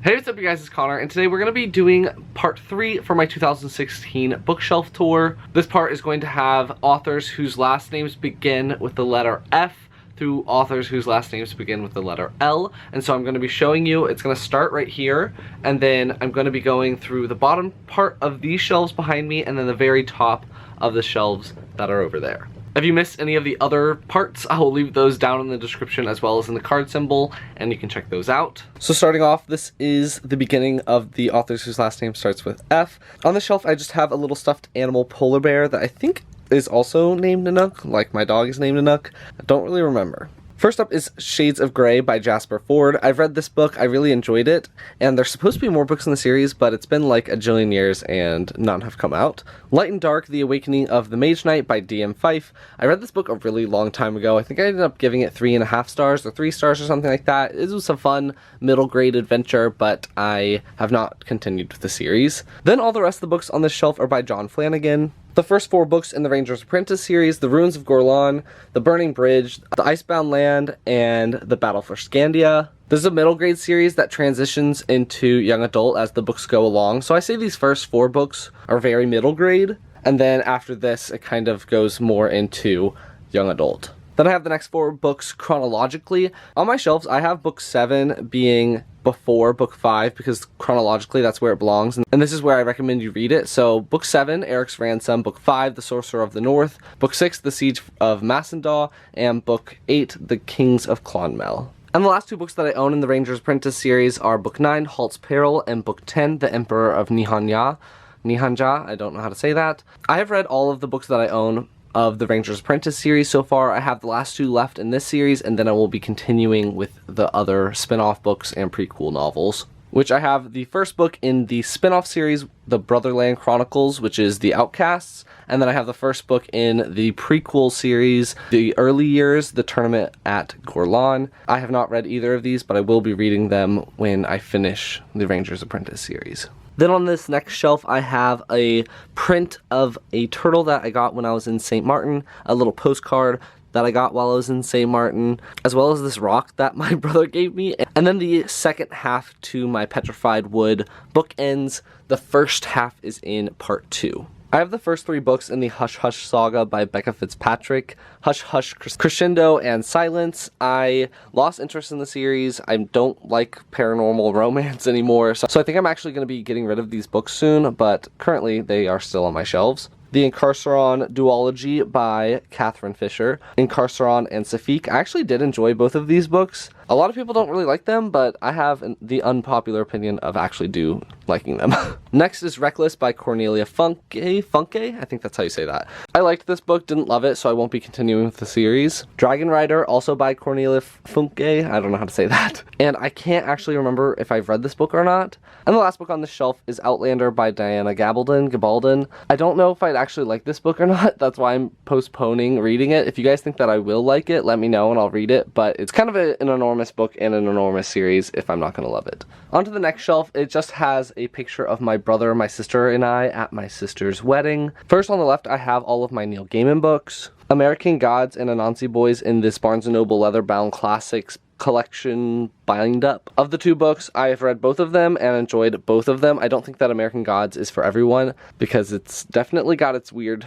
Hey, what's up you guys, it's Connor, and today we're going to be doing part 3 for my 2016 bookshelf tour. This part is going to have authors whose last names begin with the letter F through authors whose last names begin with the letter L. And so I'm going to be showing you, it's going to start right here, and then I'm going to be going through the bottom part of these shelves behind me and then the very top of the shelves that are over there. If you missed any of the other parts, I will leave those down in the description as well as in the card symbol, and you can check those out. So starting off, this is the beginning of the authors whose last name starts with F. On the shelf, I just have a little stuffed animal polar bear that I think is also named Nanook, like my dog is named Nanook. I don't really remember. First up is Shades of Grey by Jasper Fforde. I've read this book, I really enjoyed it, and there's supposed to be more books in the series, but it's been like a jillion years and none have come out. Light and Dark, The Awakening of the Mage Knight by D.M. Fife. I read this book a really long time ago. I think I ended up giving it 3.5 stars or 3 stars or something like that. It was a fun middle grade adventure, but I have not continued with the series. Then all the rest of the books on this shelf are by John Flanagan. The first 4 books in the Ranger's Apprentice series, The Ruins of Gorlan, The Burning Bridge, The Icebound Land, and The Battle for Scandia. This is a middle grade series that transitions into young adult as the books go along, so I say these first 4 books are very middle grade, and then after this it kind of goes more into young adult. Then I have the next 4 books chronologically. On my shelves, I have book 7 being before book 5 because chronologically that's where it belongs, and this is where I recommend you read it. So book 7, Eric's Ransom, book 5, The Sorcerer of the North, book 6, The Siege of Massendaw, and book 8, The Kings of Clonmel. And the last 2 books that I own in the Ranger's Apprentice series are book 9, Halt's Peril, and book 10, The Emperor of Nihanja, I don't know how to say that. I have read all of the books that I own of the Ranger's Apprentice series so far. I have the last 2 left in this series, and then I will be continuing with the other spin-off books and prequel novels, which I have the first book in the spin-off series, The Brotherland Chronicles, which is The Outcasts, and then I have the first book in the prequel series, The Early Years, The Tournament at Gorlan. I have not read either of these, but I will be reading them when I finish the Ranger's Apprentice series. Then on this next shelf, I have a print of a turtle that I got when I was in St. Martin, a little postcard that I got while I was in St. Martin, as well as this rock that my brother gave me. And then the second half to my Petrified Wood bookends. The first half is in part 2. I have the first 3 books in the Hush Hush saga by Becca Fitzpatrick, Hush Hush, Crescendo, and Silence. I lost interest in the series. I don't like paranormal romance anymore, so I think I'm actually going to be getting rid of these books soon, but currently they are still on my shelves. The Incarceron duology by Catherine Fisher, Incarceron and Safik. I actually did enjoy both of these books. A lot of people don't really like them, but I have the unpopular opinion of actually liking them. Next is Reckless by Cornelia Funke? I think that's how you say that. I liked this book, didn't love it, so I won't be continuing with the series. Dragon Rider, also by Cornelia Funke. I don't know how to say that. And I can't actually remember if I've read this book or not. And the last book on the shelf is Outlander by Diana Gabaldon. I don't know if I'd actually like this book or not. That's why I'm postponing reading it. If you guys think that I will like it, let me know and I'll read it. But it's kind of an enormous book and an enormous series if I'm not going to love it. On to the next shelf, it just has a picture of my brother, my sister, and I at my sister's wedding. First on the left, I have all of my Neil Gaiman books. American Gods and Anansi Boys in this Barnes & Noble leather-bound classics collection bind up. Of the 2 books, I have read both of them and enjoyed both of them. I don't think that American Gods is for everyone because it's definitely got its weird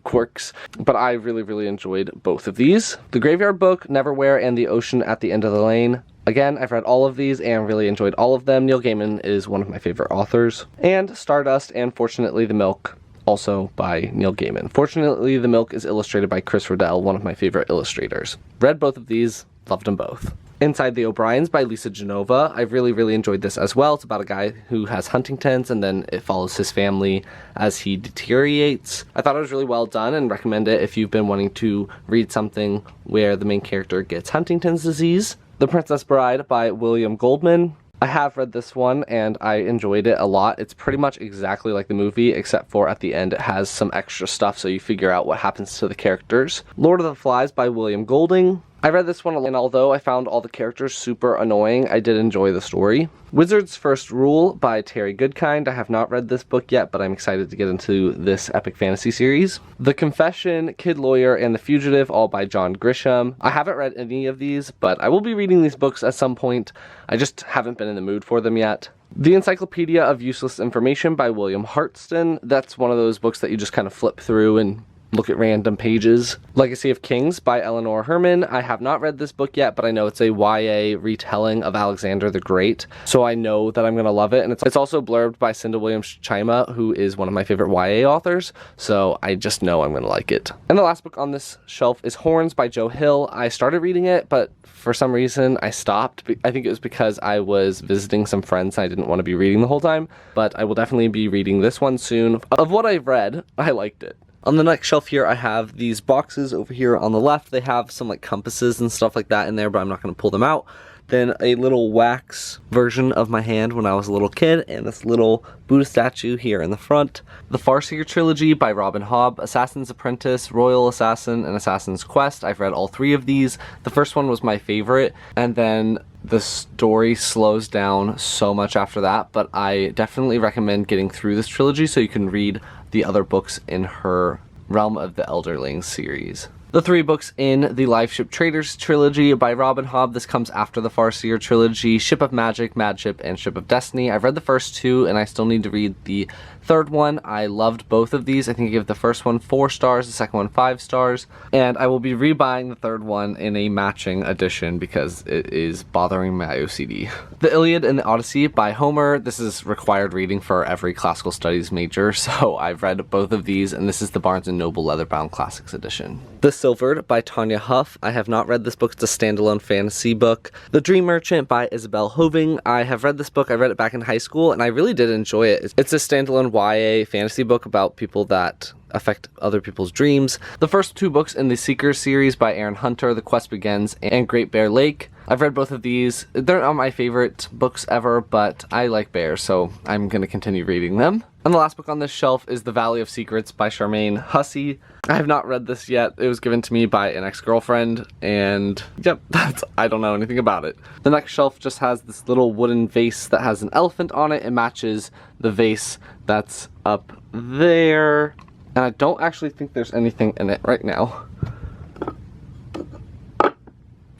quirks, but I really enjoyed both of these. The Graveyard Book, Neverwhere, and The Ocean at the End of the Lane. Again, I've read all of these and really enjoyed all of them. Neil Gaiman is one of my favorite authors. And Stardust and Fortunately the Milk, also by Neil Gaiman. Fortunately the Milk is illustrated by Chris Riddell, one of my favorite illustrators. Read both of these, loved them both. Inside the O'Briens by Lisa Genova. I really enjoyed this as well. It's about a guy who has Huntington's and then it follows his family as he deteriorates. I thought it was really well done and recommend it if you've been wanting to read something where the main character gets Huntington's disease. The Princess Bride by William Goldman. I have read this one and I enjoyed it a lot. It's pretty much exactly like the movie, except for at the end it has some extra stuff so you figure out what happens to the characters. Lord of the Flies by William Golding. I read this one, and although I found all the characters super annoying, I did enjoy the story. Wizard's First Rule by Terry Goodkind. I have not read this book yet, but I'm excited to get into this epic fantasy series. The Confession, Kid Lawyer, and The Fugitive, all by John Grisham. I haven't read any of these, but I will be reading these books at some point. I just haven't been in the mood for them yet. The Encyclopedia of Useless Information by William Hartston. That's one of those books that you just kind of flip through and look at random pages. Legacy of Kings by Eleanor Herman. I have not read this book yet, but I know it's a YA retelling of Alexander the Great, so I know that I'm going to love it. And it's also blurbed by Cinda Williams-Chima, who is one of my favorite YA authors, so I just know I'm going to like it. And the last book on this shelf is Horns by Joe Hill. I started reading it, but for some reason I stopped. I think it was because I was visiting some friends and I didn't want to be reading the whole time, but I will definitely be reading this one soon. Of what I've read, I liked it. On the next shelf here, I have these boxes over here on the left. They have some like compasses and stuff like that in there, but I'm not going to pull them out. Then a little wax version of my hand when I was a little kid, and this little Buddha statue here in the front. The Farseer trilogy by Robin Hobb, Assassin's Apprentice, Royal Assassin, and Assassin's Quest. I've read all three of these. The first one was my favorite, and then the story slows down so much after that, but I definitely recommend getting through this trilogy so you can read the other books in her Realm of the Elderlings series. The three books in the Liveship Traders trilogy by Robin Hobb. This comes after the Farseer trilogy. Ship of Magic, Mad Ship, and Ship of Destiny. I've read the first two, and I still need to read the third one. I loved both of these. I think I gave the first one 4 stars, the second one 5 stars, and I will be rebuying the third one in a matching edition because it is bothering my OCD. The Iliad and the Odyssey by Homer. This is required reading for every classical studies major, so I've read both of these, and this is the Barnes & Noble Leatherbound Classics edition. The Silvered by Tanya Huff. I have not read this book. It's a standalone fantasy book. The Dream Merchant by Isabel Hoving. I have read this book. I read it back in high school, and I really did enjoy it. It's a standalone YA fantasy book about people that affect other people's dreams. The first two books in the Seekers series by Aaron Hunter, The Quest Begins and Great Bear Lake. I've read both of these. They're not my favorite books ever, but I like bears, so I'm going to continue reading them. And the last book on this shelf is The Valley of Secrets by Charmaine Hussey. I have not read this yet. It was given to me by an ex-girlfriend, and yep, I don't know anything about it. The next shelf just has this little wooden vase that has an elephant on it. It matches the vase that's up there. And I don't actually think there's anything in it right now.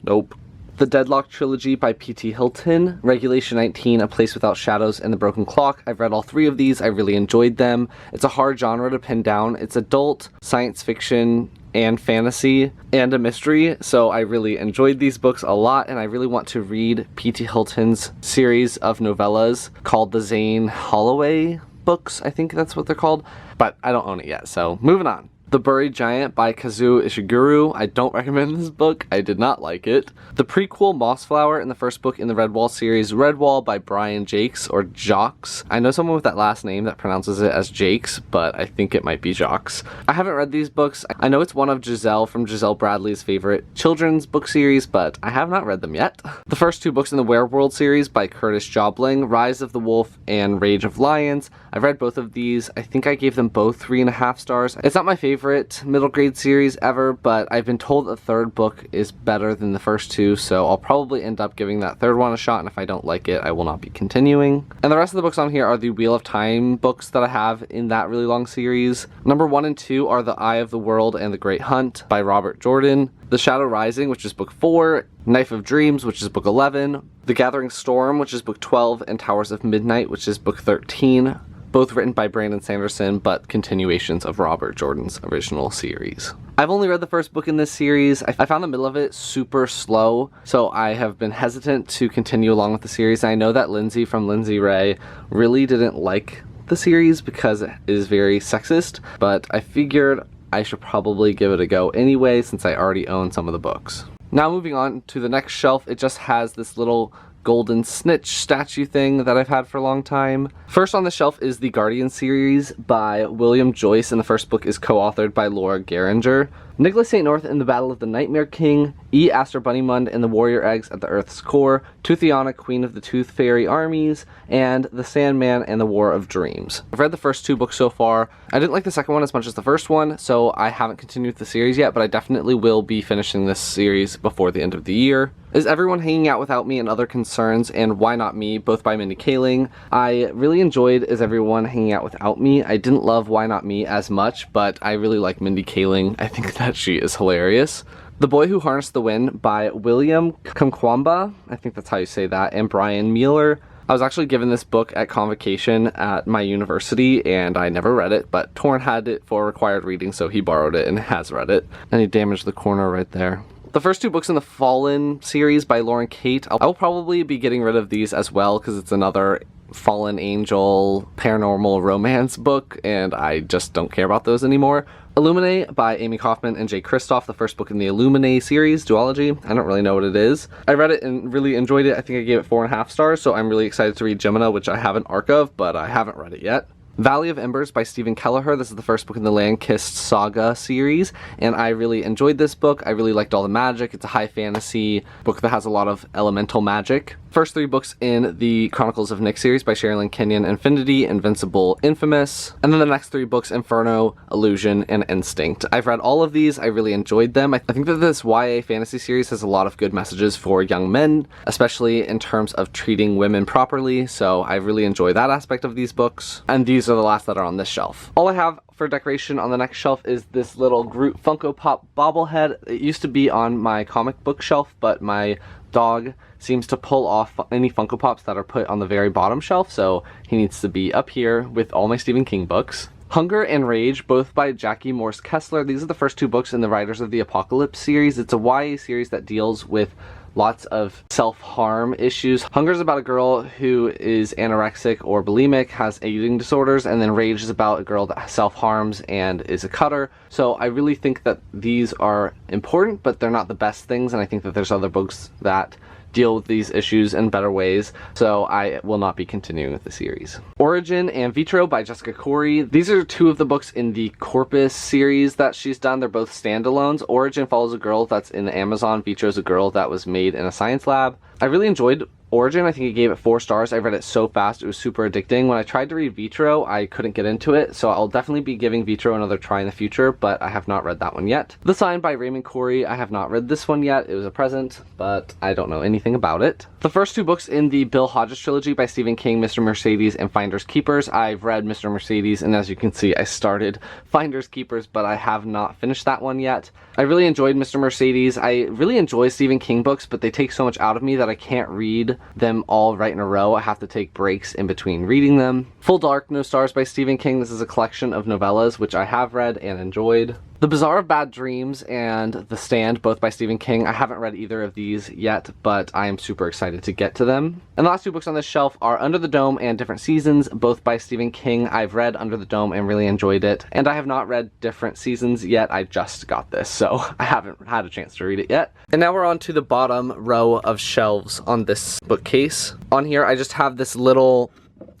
Nope. The Deadlock Trilogy by P.T. Hilton, Regulation 19, A Place Without Shadows, and The Broken Clock. I've read all three of these. I really enjoyed them. It's a hard genre to pin down. It's adult, science fiction, and fantasy, and a mystery, so I really enjoyed these books a lot, and I really want to read P.T. Hilton's series of novellas called the Zane Holloway books. I think that's what they're called, but I don't own it yet, so moving on. The Buried Giant by Kazuo Ishiguro. I don't recommend this book. I did not like it. The prequel Mossflower in the first book in the Redwall series, Redwall by Brian Jakes, or Jacques. I know someone with that last name that pronounces it as Jakes, but I think it might be Jacques. I haven't read these books. I know it's one of Giselle from Giselle Bradley's favorite children's book series, but I have not read them yet. The first two books in the Werewolf series by Curtis Jobling, Rise of the Wolf and Rage of Lions. I've read both of these. I think I gave them both 3.5 stars. It's not my favorite middle grade series ever, but I've been told the third book is better than the first two, so I'll probably end up giving that third one a shot, and if I don't like it, I will not be continuing. And the rest of the books on here are the Wheel of Time books that I have in that really long series. Number 1 and 2 are The Eye of the World and The Great Hunt by Robert Jordan, The Shadow Rising, which is book 4, Knife of Dreams, which is book 11, The Gathering Storm, which is book 12, and Towers of Midnight, which is book 13. Both written by Brandon Sanderson, but continuations of Robert Jordan's original series. I've only read the first book in this series. I found the middle of it super slow, so I have been hesitant to continue along with the series. I know that Lindsay from Lindsay Ray really didn't like the series because it is very sexist, but I figured I should probably give it a go anyway since I already own some of the books. Now moving on to the next shelf, it just has this little golden snitch statue thing that I've had for a long time. First on the shelf is the Guardian series by William Joyce, and the first book is co-authored by Laura Geringer. Nicholas St. North in the Battle of the Nightmare King, E. Aster Bunnymund and the Warrior Eggs at the Earth's Core, Toothiana, Queen of the Tooth Fairy Armies, and The Sandman and the War of Dreams. I've read the first 2 books so far. I didn't like the second one as much as the first one, so I haven't continued the series yet, but I definitely will be finishing this series before the end of the year. Is Everyone Hanging Out Without Me and Other Concerns and Why Not Me, both by Mindy Kaling. I really enjoyed Is Everyone Hanging Out Without Me. I didn't love Why Not Me as much, but I really like Mindy Kaling. I think that she is hilarious. The Boy Who Harnessed the Wind by William Kamkwamba, I think that's how you say that, and Brian Mueller. I was actually given this book at convocation at my university, and I never read it, but Torn had it for required reading, so he borrowed it and has read it. And he damaged the corner right there. The first 2 books in the Fallen series by Lauren Kate, I'll probably be getting rid of these as well because it's another fallen angel paranormal romance book, and I just don't care about those anymore. Illuminae by Amy Kaufman and Jay Kristoff, the first book in the Illuminae series, duology. I don't really know what it is. I read it and really enjoyed it. I think I gave it 4.5 stars, so I'm really excited to read Gemina, which I have an arc of, but I haven't read it yet. Valley of Embers by Stephen Kelleher. This is the first book in the Land-Kissed Saga series, and I really enjoyed this book. I really liked all the magic. It's a high fantasy book that has a lot of elemental magic. First 3 books in the Chronicles of Nick series by Sherilyn Kenyon, Infinity, Invincible, Infamous, and then the next 3 books, Inferno, Illusion, and Instinct. I've read all of these. I really enjoyed them. I think that this YA fantasy series has a lot of good messages for young men, especially in terms of treating women properly, so I really enjoy that aspect of these books, and these are the last that are on this shelf. All I have for decoration on the next shelf is this little Groot Funko Pop bobblehead. It used to be on my comic book shelf, but my dog seems to pull off any Funko Pops that are put on the very bottom shelf, so he needs to be up here with all my Stephen King books. Hunger and Rage, both by Jackie Morse Kessler. These are the first 2 books in the Riders of the Apocalypse series. It's a YA series that deals with lots of self-harm issues. Hunger is about a girl who is anorexic or bulimic, has eating disorders, and then Rage is about a girl that self-harms and is a cutter. So I really think that these are important, but they're not the best things, and I think that there's other books that deal with these issues in better ways, so I will not be continuing with the series. Origin and Vitro by Jessica Corey. These are 2 of the books in the Corpus series that she's done. They're both standalones. Origin follows a girl that's in the Amazon. Vitro is a girl that was made in a science lab. I really enjoyed Origin. I think I gave it 4 stars. I read it so fast, it was super addicting. When I tried to read Vitro, I couldn't get into it, so I'll definitely be giving Vitro another try in the future, but I have not read that one yet. The Sign by Raymond Corey. I have not read this one yet. It was a present, but I don't know anything about it. The first 2 books in the Bill Hodges trilogy by Stephen King, Mr. Mercedes and Finders Keepers. I've read Mr. Mercedes, and as you can see, I started Finders Keepers, but I have not finished that one yet. I really enjoyed Mr. Mercedes. I really enjoy Stephen King books, but they take so much out of me that I can't read them all right in a row. I have to take breaks in between reading them. Full Dark, No Stars by Stephen King. This is a collection of novellas, which I have read and enjoyed. The Bazaar of Bad Dreams and The Stand, both by Stephen King. I haven't read either of these yet, but I am super excited to get to them. And the last 2 books on this shelf are Under the Dome and Different Seasons, both by Stephen King. I've read Under the Dome and really enjoyed it, and I have not read Different Seasons yet. I just got this, so I haven't had a chance to read it yet. And now we're on to the bottom row of shelves on this bookcase. On here, I just have this little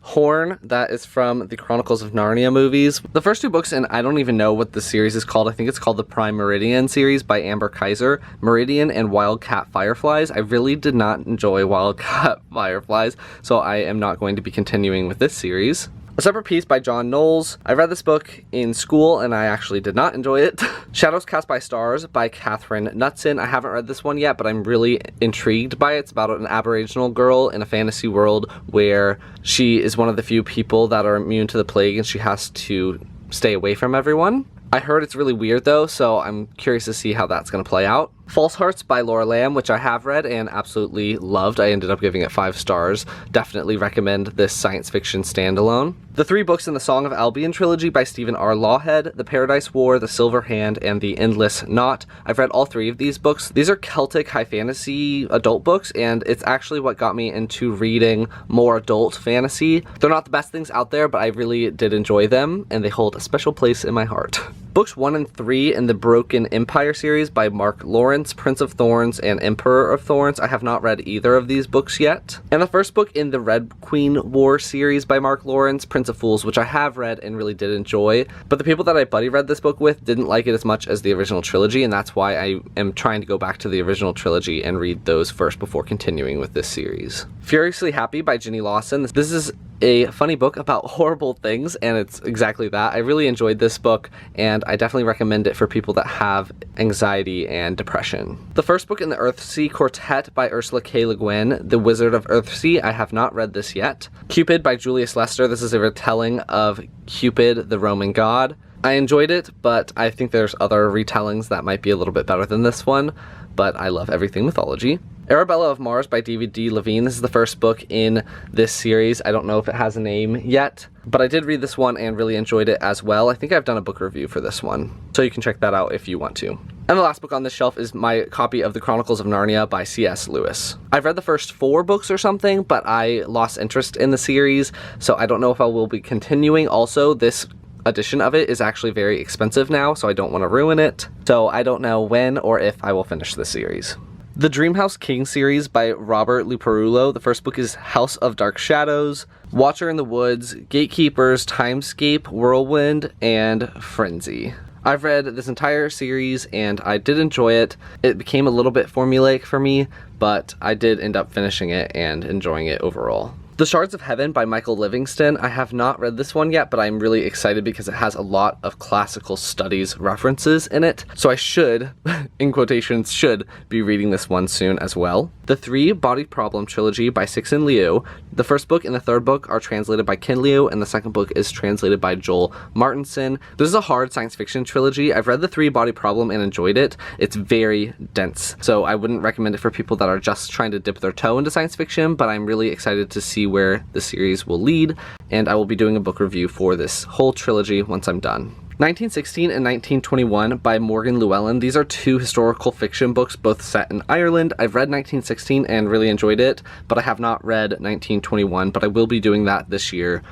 horn that is from the Chronicles of Narnia movies. The first 2 books, and I don't even know what the series is called. I think it's called the Prime Meridian series by Amber Kaiser. Meridian and Wildcat Fireflies. I really did not enjoy Wildcat Fireflies, so I am not going to be continuing with this series. A Separate Piece by John Knowles. I read this book in school and I actually did not enjoy it. Shadows Cast by Stars by Katherine Knutson. I haven't read this one yet, but I'm really intrigued by it. It's about an Aboriginal girl in a fantasy world where she is one of the few people that are immune to the plague and she has to stay away from everyone. I heard it's really weird though, so I'm curious to see how that's going to play out. False Hearts by Laura Lamb, which I have read and absolutely loved. I ended up giving it 5 stars. Definitely recommend this science fiction standalone. The 3 books in the Song of Albion trilogy by Stephen R. Lawhead, The Paradise War, The Silver Hand, and The Endless Knot. I've read all 3 of these books. These are Celtic high fantasy adult books, and it's actually what got me into reading more adult fantasy. They're not the best things out there, but I really did enjoy them, and they hold a special place in my heart. Books 1 and 3 in the Broken Empire series by Mark Lawrence, Prince of Thorns and Emperor of Thorns. I have not read either of these books yet. And the first book in the Red Queen War series by Mark Lawrence, Prince of Fools, which I have read and really did enjoy. But the people that I buddy read this book with didn't like it as much as the original trilogy, and that's why I am trying to go back to the original trilogy and read those first before continuing with this series. Furiously Happy by Ginny Lawson. This is a funny book about horrible things, and it's exactly that. I really enjoyed this book, and I definitely recommend it for people that have anxiety and depression. The first book in the Earthsea Quartet by Ursula K. Le Guin, The Wizard of Earthsea. I have not read this yet. Cupid by Julius Lester. This is a retelling of Cupid, the Roman god. I enjoyed it, but I think there's other retellings that might be a little bit better than this one, but I love everything mythology. Arabella of Mars by David D. Levine. This is the first book in this series. I don't know if it has a name yet, but I did read this one and really enjoyed it as well. I think I've done a book review for this one, so you can check that out if you want to. And the last book on this shelf is my copy of The Chronicles of Narnia by C.S. Lewis. I've read the first 4 books or something, but I lost interest in the series, so I don't know if I will be continuing. Also, this edition of it is actually very expensive now, so I don't want to ruin it. So I don't know when or if I will finish the series. The Dreamhouse King series by Robert Luperulo. The first book is House of Dark Shadows, Watcher in the Woods, Gatekeepers, Timescape, Whirlwind, and Frenzy. I've read this entire series and I did enjoy it. It became a little bit formulaic for me, but I did end up finishing it and enjoying it overall. The Shards of Heaven by Michael Livingston. I have not read this one yet, but I'm really excited because it has a lot of classical studies references in it. So I should, in quotations, should be reading this one soon as well. The Three Body Problem trilogy by Cixin Liu. The first book and the third book are translated by Ken Liu, and the second book is translated by Joel Martinson. This is a hard science fiction trilogy. I've read The Three Body Problem and enjoyed it. It's very dense, so I wouldn't recommend it for people that are just trying to dip their toe into science fiction, but I'm really excited to see where the series will lead, and I will be doing a book review for this whole trilogy once I'm done. 1916 and 1921 by Morgan Llewellyn. These are 2 historical fiction books, both set in Ireland. I've read 1916 and really enjoyed it, but I have not read 1921, but I will be doing that this year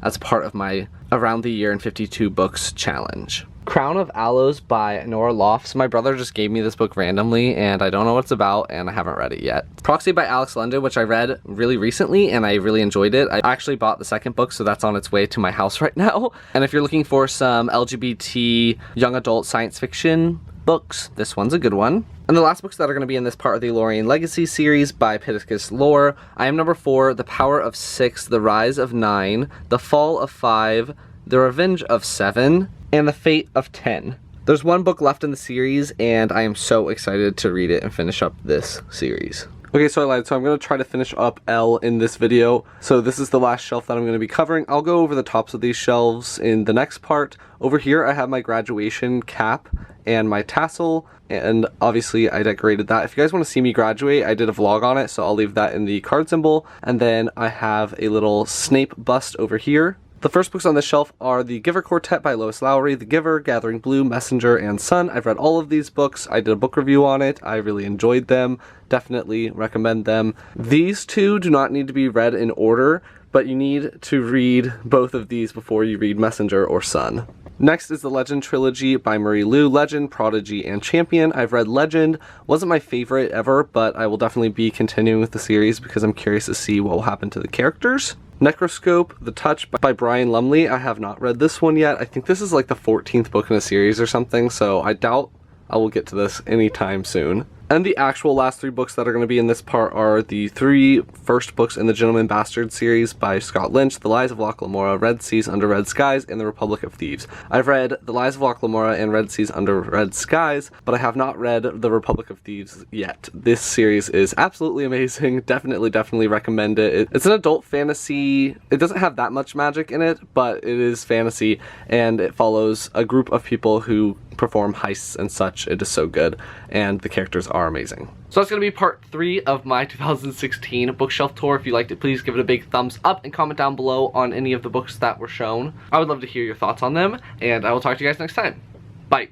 as part of my Around the Year in 52 Books challenge. Crown of Aloes by Nora Lofts. My brother just gave me this book randomly, and I don't know what it's about, and I haven't read it yet. Proxy by Alex London, which I read really recently, and I really enjoyed it. I actually bought the second book, so that's on its way to my house right now. And if you're looking for some LGBT young adult science fiction books, this one's a good one. And the last books that are going to be in this part of the Lorien Legacy series by Pittacus Lore. I am number 4, The Power of 6, The Rise of 9, The Fall of 5, The Revenge of 7, and The Fate of 10. There's one book left in the series, and I am so excited to read it and finish up this series. Okay, so I lied. So I'm going to try to finish up L in this video. So this is the last shelf that I'm going to be covering. I'll go over the tops of these shelves in the next part. Over here, I have my graduation cap and my tassel, and obviously I decorated that. If you guys want to see me graduate, I did a vlog on it, so I'll leave that in the card symbol. And then I have a little Snape bust over here. The first books on this shelf are The Giver Quartet by Lois Lowry, The Giver, Gathering Blue, Messenger, and Sun. I've read all of these books. I did a book review on it. I really enjoyed them. Definitely recommend them. These 2 do not need to be read in order, but you need to read both of these before you read Messenger or Sun. Next is the Legend trilogy by Marie Lu. Legend, Prodigy, and Champion. I've read Legend. Wasn't my favorite ever, but I will definitely be continuing with the series because I'm curious to see what will happen to the characters. Necroscope, The Touch by Brian Lumley. I have not read this one yet. I think this is like the 14th book in a series or something, so I doubt I will get to this anytime soon. And the actual last 3 books that are going to be in this part are the 3 first books in the Gentleman Bastard series by Scott Lynch, The Lies of Locke Lamora, Red Seas Under Red Skies, and The Republic of Thieves. I've read The Lies of Locke Lamora and Red Seas Under Red Skies, but I have not read The Republic of Thieves yet. This series is absolutely amazing. Definitely recommend it. It's an adult fantasy. It doesn't have that much magic in it, but it is fantasy, and it follows a group of people who perform heists and such. It is so good, and the characters are amazing. So that's going to be part 3 of my 2016 bookshelf tour. If you liked it, please give it a big thumbs up and comment down below on any of the books that were shown. I would love to hear your thoughts on them, and I will talk to you guys next time. Bye.